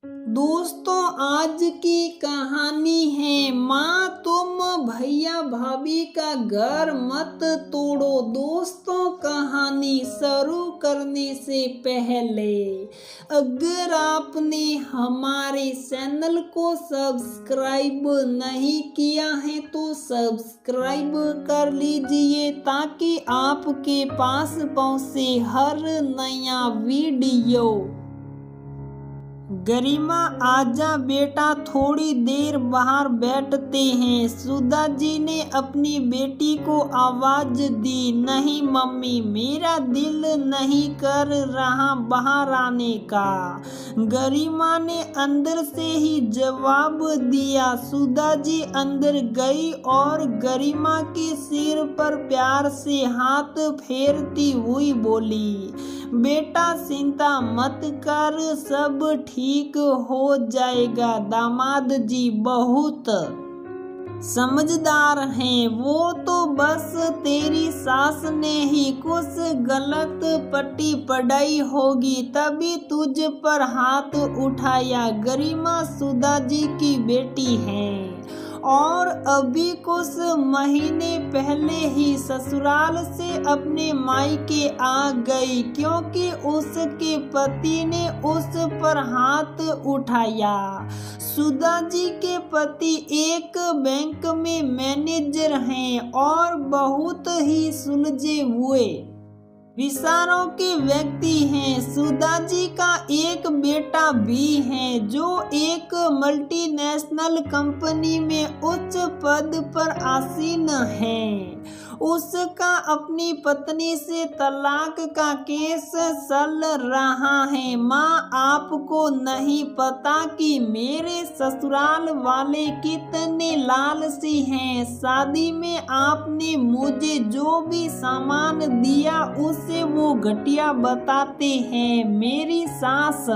दोस्तों, आज की कहानी है माँ तुम भैया भाभी का घर मत तोड़ो। दोस्तों, कहानी शुरू करने से पहले अगर आपने हमारे चैनल को सब्सक्राइब नहीं किया है तो सब्सक्राइब कर लीजिए ताकि आपके पास पहुंचे हर नया वीडियो। गरिमा, आजा बेटा, थोड़ी देर बाहर बैठते हैं। सुधा जी ने अपनी बेटी को आवाज दी। नहीं मम्मी, मेरा दिल नहीं कर रहा बाहर आने का, गरिमा ने अंदर से ही जवाब दिया। सुधा जी अंदर गई और गरिमा के सिर पर प्यार से हाथ फेरती हुई बोली, बेटा चिंता मत कर, सब ठीक हो जाएगा। दामाद जी बहुत समझदार हैं, वो तो बस तेरी सास ने ही कुछ गलत पट्टी पढ़ाई होगी तभी तुझ पर हाथ उठाया। गरिमा सुधा जी की बेटी है और अभी कुछ महीने पहले ही ससुराल से अपने मायके आ गई क्योंकि उसके पति ने उस पर हाथ उठाया। सुधा जी के पति एक बैंक में मैनेजर हैं और बहुत ही सुलझे हुए विचारों के व्यक्ति हैं। सुधा जी का एक बेटा भी है जो एक मल्टीनेशनल कंपनी में उच्च पद पर आसीन है। उसका अपनी पत्नी से तलाक का केस चल रहा है। माँ, आपको नहीं पता कि मेरे ससुराल वाले कितने लालची हैं। शादी में आपने मुझे जो भी सामान दिया उसे वो घटिया बताते हैं। मेरी सास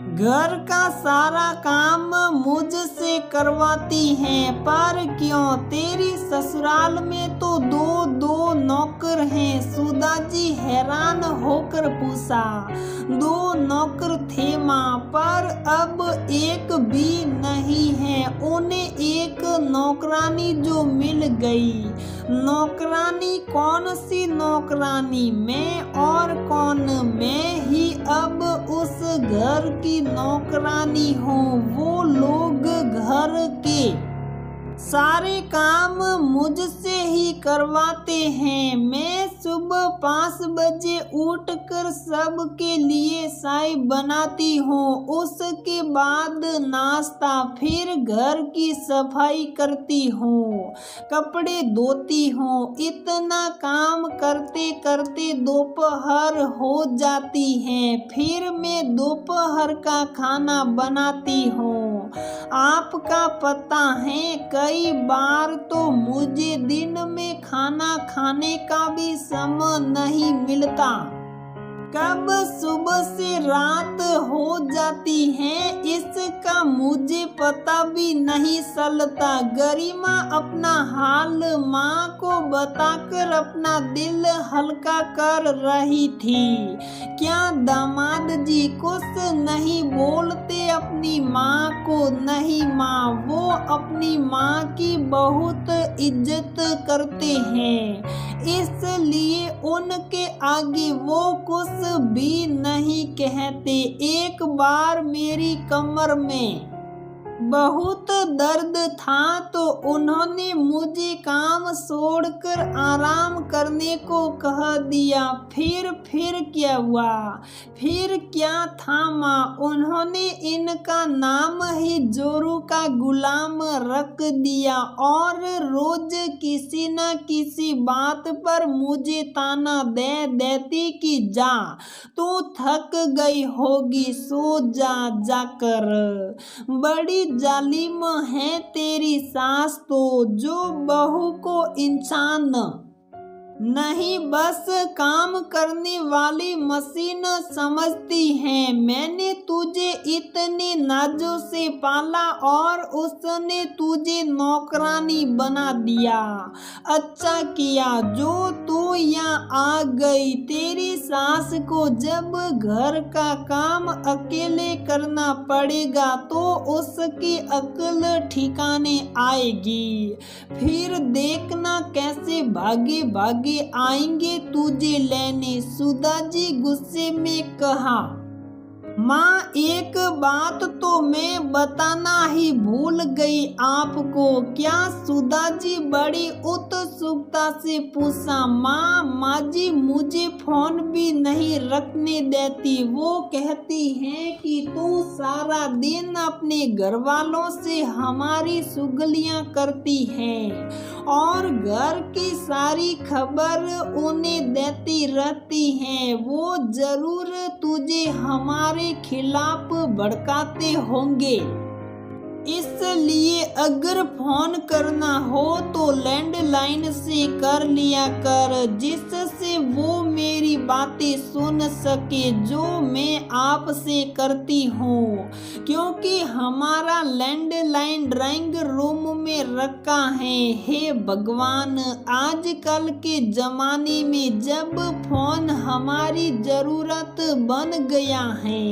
घर का सारा काम मुझसे करवाती हैं, पर क्यों तेरी ससुराल में तो दो नौकर हैं। सुधा जी हैरान होकर पूछा, 2 नौकर थे माँ, पर अब एक भी नहीं है। उन्हें एक नौकरानी जो मिल गई। नौकरानी? कौन सी नौकरानी? मैं और कौन? मैं ही अब उस घर की नौकरानी हूँ। वो लोग घर के सारे काम मुझसे ही करवाते हैं। मैं सुबह 5 बजे उठकर सबके लिए चाय बनाती हूँ, उसके बाद नाश्ता, फिर घर की सफाई करती हूँ, कपड़े धोती हूँ। इतना काम करते करते दोपहर हो जाती है। फिर मैं दोपहर का खाना बनाती हूँ। आपका पता है कई बार तो मुझे दिन में खाना खाने का भी समय नहीं मिलता। कब सुबह से रात हो जाती है इसका मुझे पता भी नहीं चलता। गरिमा अपना हाल माँ को बताकर अपना दिल हल्का कर रही थी। क्या दामाद जी कुछ नहीं बोलते अपनी माँ को? नहीं माँ, वो अपनी माँ की बहुत इज्जत करते हैं, इसलिए उनके आगे वो कुछ भी नहीं कहते। एक बार मेरी कमर में बहुत दर्द था तो उन्होंने मुझे काम छोड़कर आराम करने को कह दिया। फिर क्या हुआ? फिर क्या था माँ? उन्होंने इनका नाम ही जोरू का गुलाम रख दिया और रोज किसी न किसी बात पर मुझे ताना दे देती कि जा, तू थक गई होगी, सो जा जाकर। बड़ी जालिम है तेरी सास तो, जो बहू को इंसान नहीं बस काम करने वाली मशीन समझती है। मैंने तुझे इतनी नाजों से पाला और उसने तुझे नौकरानी बना दिया। अच्छा किया जो तू यहाँ आ गई। तेरी सास को जब घर का काम अकेले करना पड़ेगा तो उसकी अक्ल ठिकाने आएगी। फिर देखना कैसे भागे भागे आएंगे तुझे लेने। सुधा जी गुस्से में कहा, माँ एक बात तो मैं बताना ही भूल गई आपको। क्या? सुधा जी बड़ी उत्सुकता से पूछा। माँ जी मुझे फोन भी नहीं रखने देती। वो कहती हैं कि तू सारा दिन अपने घर वालों से हमारी चुगलियाँ करती है और घर की सारी खबर उन्हें देती रहती है। वो जरूर तुझे हमारे खिलाफ भड़काते होंगे। इसलिए अगर फोन करना हो तो लैंडलाइन से कर लिया कर, जिससे वो मेरी बातें सुन सके जो मैं आपसे करती हूँ। क्योंकि हमारा लैंडलाइन ड्राइंग रूम में रखा है। हे भगवान, आजकल के जमाने में जब फोन हमारी जरूरत बन गया है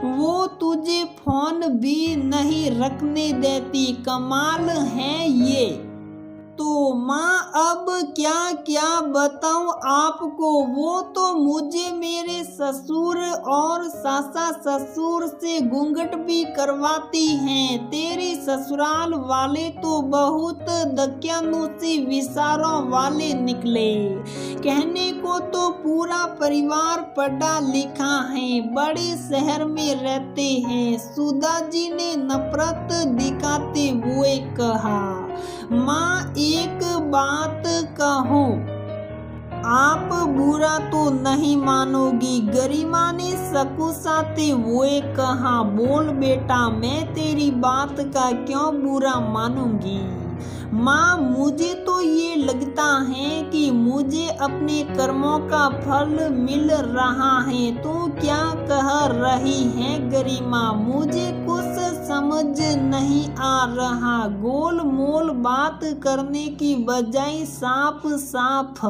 वो तुझे फोन भी नहीं रखने देती। कमाल है ये। तो माँ अब क्या क्या बताऊँ आपको। वो तो मुझे मेरे ससुर और सासा ससुर से घूंघट भी करवाती हैं। तेरी ससुराल वाले तो बहुत दकियानूसी विचारों वाले निकले। कहने को तो पूरा परिवार पढ़ा लिखा है, बड़े शहर में रहते हैं। सुधा जी ने नफरत दिखाते हुए कहा, माँ एक बात कहूँ, आप बुरा तो नहीं मानोगी। गरिमा ने सकुचाते हुए कहा, बोल बेटा, मैं तेरी बात का क्यों बुरा मानूंगी। माँ मुझे तो ये लगता है कि मुझे अपने कर्मों का फल मिल रहा है। तो क्या कह रही है गरिमा, मुझे कुछ समझ नहीं आ रहा। गोल मोल बात करने की बजाय साफ साफ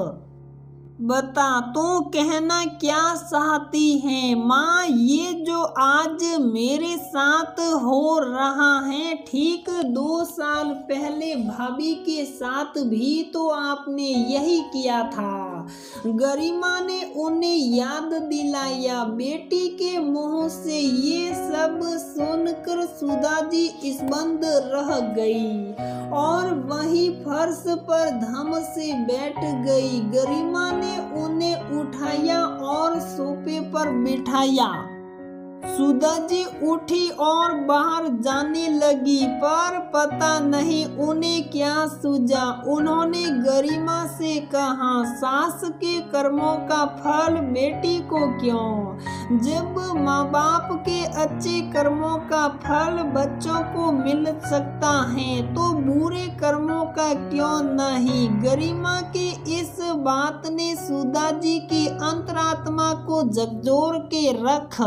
बता तो कहना क्या चाहती है। माँ ये जो आज मेरे साथ हो रहा है ठीक 2 साल पहले भाभी के साथ भी तो आपने यही किया था। गरिमा ने उन्हें याद दिलाया। बेटी के मुंह से ये सब सुनकर सुधा जी इस्बंद रह गई और वहीं फर्श पर धम से बैठ गई। गरिमा ने उन्हें उठाया और सोफे पर बिठाया। सुधा जी उठी और बाहर जाने लगी, पर पता नहीं उन्हें क्या सूझा। उन्होंने गरिमा से कहा, सास के कर्मों का फल बेटी को क्यों। जब माँ बाप के अच्छे कर्मों का फल बच्चों को मिल सकता है तो बुरे कर्मों का क्यों नहीं। गरिमा की इस बात ने सुधा जी की अंतरात्मा को झकझोर के रख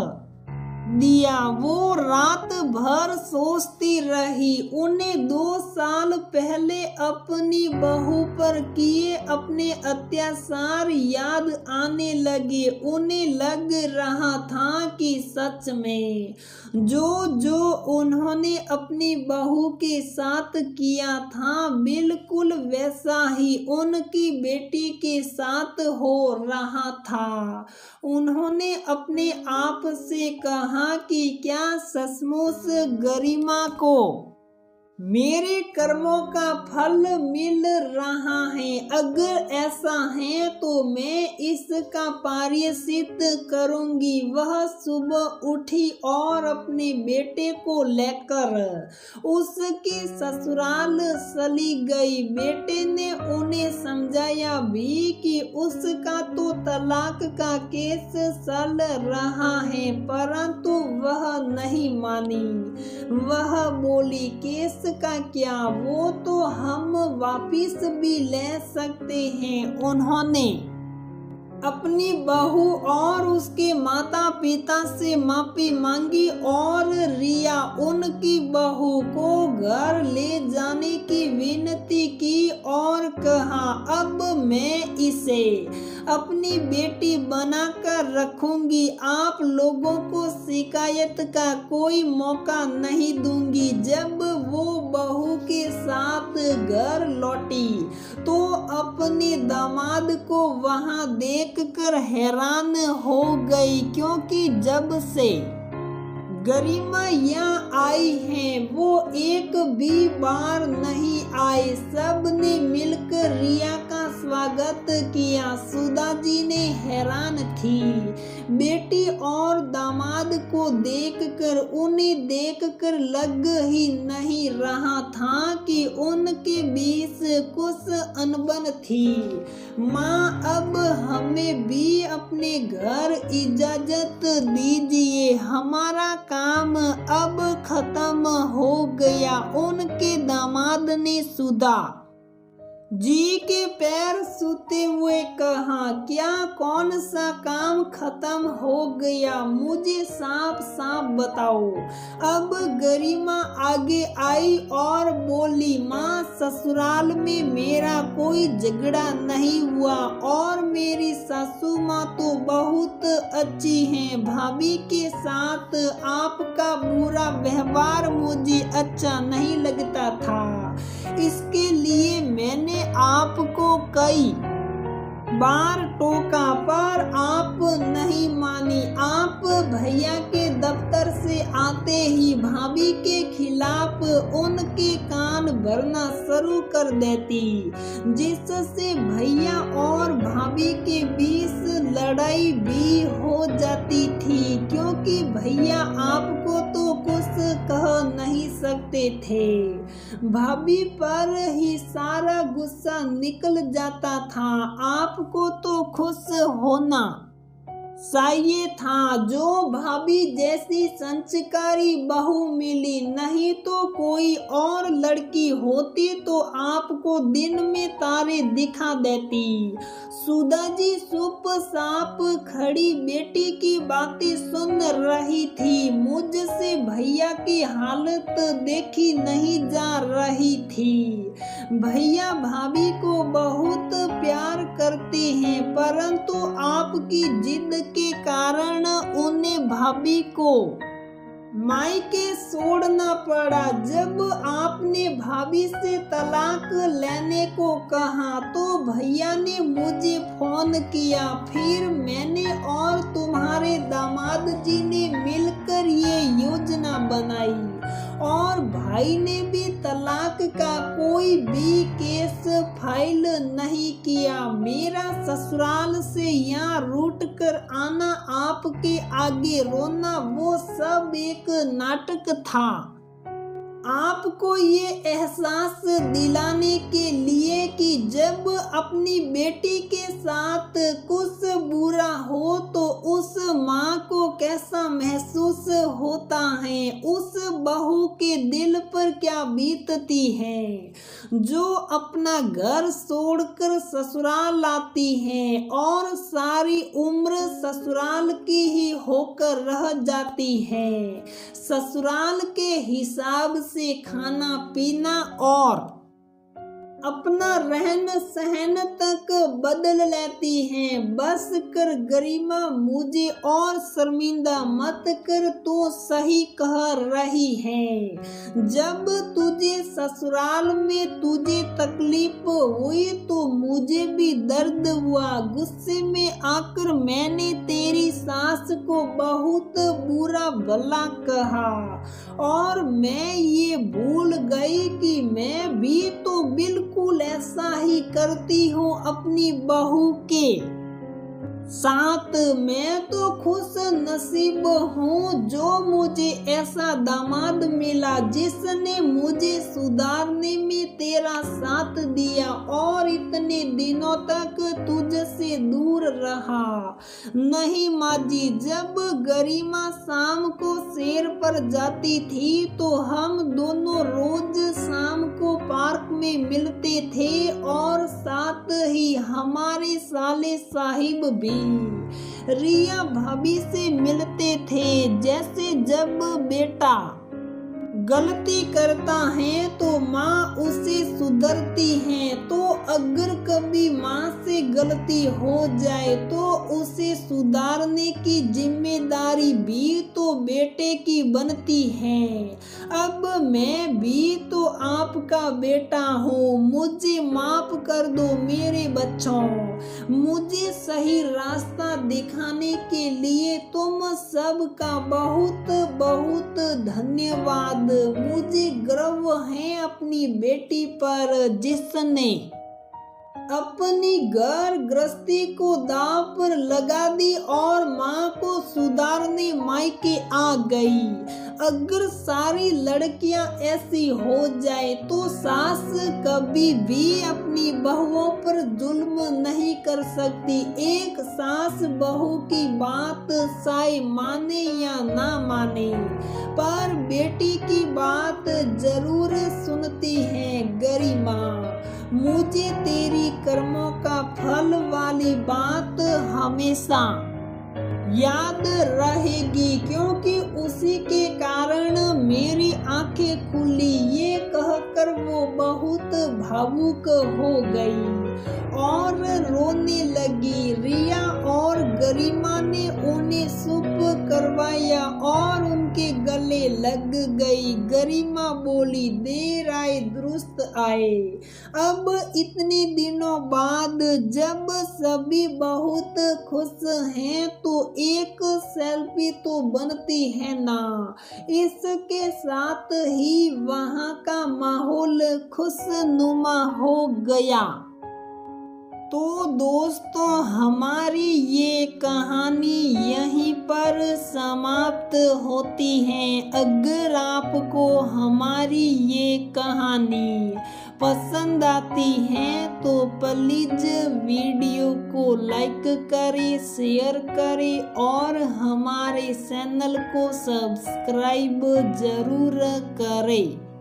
दिया। वो रात भर सोचती रही। उन्हें 2 साल पहले अपनी बहू पर किए अपने अत्याचार याद आने लगे। उन्हें लग रहा था कि सच में जो उन्होंने अपनी बहू के साथ किया था बिल्कुल वैसा ही उनकी बेटी के साथ हो रहा था। उन्होंने अपने आप से कहा कि क्या सचमुच गरिमा को मेरे कर्मों का फल मिल रहा है। अगर ऐसा है तो मैं इसका प्रायश्चित करूंगी। वह सुबह उठी और अपने बेटे को लेकर उसके ससुराल चली गई। बेटे ने उन्हें समझाया भी कि उसका तो तलाक का केस चल रहा है, परंतु वह नहीं मानी। वह बोली, केस उसका क्या, वो तो हम वापिस भी ले सकते हैं। उन्होंने अपनी बहू और उसके माता पिता से माफी मांगी और रिया उनकी बहू को घर ले जाने की विनती की और कहा, अब मैं इसे अपनी बेटी बनाकर रखूंगी, आप लोगों को शिकायत का कोई मौका नहीं दूंगी। जब वो बहू के साथ घर लौटी तो अपने दामाद को वहां देखकर हैरान हो गई, क्योंकि जब से गरिमा यहाँ आई है वो एक भी बार नहीं आए। सब ने मिलकर रिया का स्वागत किया। सुधा जी ने हैरान थी। बेटी और दामाद को देखकर उन्हें देखकर लग ही नहीं रहा था कि उनके बीच कुछ अनबन थी। माँ, अब हमें भी अपने घर इजाजत दीजिए, हमारा काम अब खत्म हो गया। उनके दामाद ने सुधा जी के पैर छूते हुए कहा, क्या कौन सा काम खत्म हो गया, मुझे साफ साफ बताओ। अब गरिमा आगे आई और बोली, माँ, ससुराल में मेरा कोई झगड़ा नहीं हुआ और मेरी सासू माँ तो बहुत अच्छी हैं। भाभी के साथ आपका बुरा व्यवहार मुझे अच्छा नहीं लगता था, इसके लिए मैंने आपको कई बार टोका पर आप नहीं मानी। आप भैया के दफ्तर से आते ही भाभी के खिलाफ उनके कान भरना शुरू कर देती, जिससे भैया और भाभी के बीच लड़ाई भी हो जाती थी, क्योंकि भैया आपको तो कुछ कह नहीं सकते थे। भाभी पर ही सारा गुस्सा निकल जाता था। आपको तो खुश होना चाहिए था, जो भाभी जैसी संस्कारी बहू मिली, नहीं तो कोई और लड़की होती तो आपको दिन में तारे दिखा देती। सुधा जी चुपचाप खड़ी बेटी की बातें सुन रही थी। मुझसे भैया की हालत देखी नहीं जा रही थी। भैया भाभी को बहुत प्यार करते हैं, परंतु आपकी जिद के कारण उन्हें भाभी को मायके छोड़ना पड़ा। जब आपने भाभी से तलाक लेने को कहा तो भैया ने मुझे फोन किया, फिर मैंने और तुम्हारे दामाद जी ने मिलकर ये योजना बनाई और भाई ने भी तलाक का कोई भी केस फाइल नहीं किया। मेरा ससुराल से यहाँ रूठ कर आना, आपके आगे रोना, वो सब एक नाटक था। आपको ये एहसास दिलाने के लिए कि जब अपनी बेटी के साथ कुछ बुरा हो तो उस माँ को कैसा महसूस होता है, उस बहू के दिल पर क्या बीतती है, जो अपना घर छोड़कर ससुराल आती है और सारी उम्र ससुराल की ही होकर रह जाती है। ससुराल के हिसाब से खाना पीना और अपना रहन सहन तक बदल लेती हैं। बस कर गरिमा, मुझे और शर्मिंदा मत कर, तो सही कह रही है। जब तुझे ससुराल में तुझे तकलीफ हुई तो मुझे भी दर्द हुआ। गुस्से में आकर मैंने तेरी सास को बहुत बुरा भला कहा और मैं ये भूल गई कि मैं भी तो बिल्कुल ऐसा ही करती हूँ अपनी बहू के साथ मैं तो खुश नसीब हूँ जो मुझे ऐसा दामाद मिला जिसने मुझे सुधारने में तेरा साथ दिया और इतने दिनों तक तुझसे दूर रहा। नहीं माँ जी, जब गरिमा शाम को सैर पर जाती थी तो हम दोनों रोज शाम को पार्क में मिलते थे और साथ ही हमारे साले साहिब भी रिया भाभी से मिलते थे। जैसे जब बेटा गलती करता है तो माँ उसे सुधरती है, तो अगर कभी माँ से गलती हो जाए तो उसे सुधारने की जिम्मेदारी भी तो बेटे की बनती है। अब मैं भी तो आपका बेटा हूँ, मुझे माफ कर दो मेरे बच्चों। मुझे सही रास्ता दिखाने के लिए तुम सबका बहुत बहुत धन्यवाद। मुझे गर्व है अपनी बेटी पर जिसने अपनी घर गृहस्थी को दांव पर लगा दी और माँ को सुधारने मायके आ गई। अगर सारी लड़कियां ऐसी हो जाए तो सास कभी भी अपनी बहुओं पर जुल्म नहीं कर सकती। एक सास बहू की बात चाहे माने या ना माने, पर बेटी की बात जरूर सुनती है गरिमा। मुझे तेरी कर्मों का फल वाली बात हमेशा याद रहेगी, क्योंकि उसी के कारण मेरी आंखें खुली। ये कहकर वो बहुत भावुक हो गई और रोने लगी। रिया और गरिमा ने उन्हें चुप करवाया और उनके गले लग गई। गरिमा बोली, देर आए दुरुस्त आए। अब इतने दिनों बाद जब सभी बहुत खुश हैं तो एक सेल्फी तो बनती है ना। इसके साथ ही वहाँ का माहौल खुशनुमा हो गया। तो दोस्तों, हमारी ये कहानी यहीं पर समाप्त होती है। अगर आपको हमारी ये कहानी पसंद आती है तो प्लीज वीडियो को लाइक करें, शेयर करें और हमारे चैनल को सब्सक्राइब जरूर करें।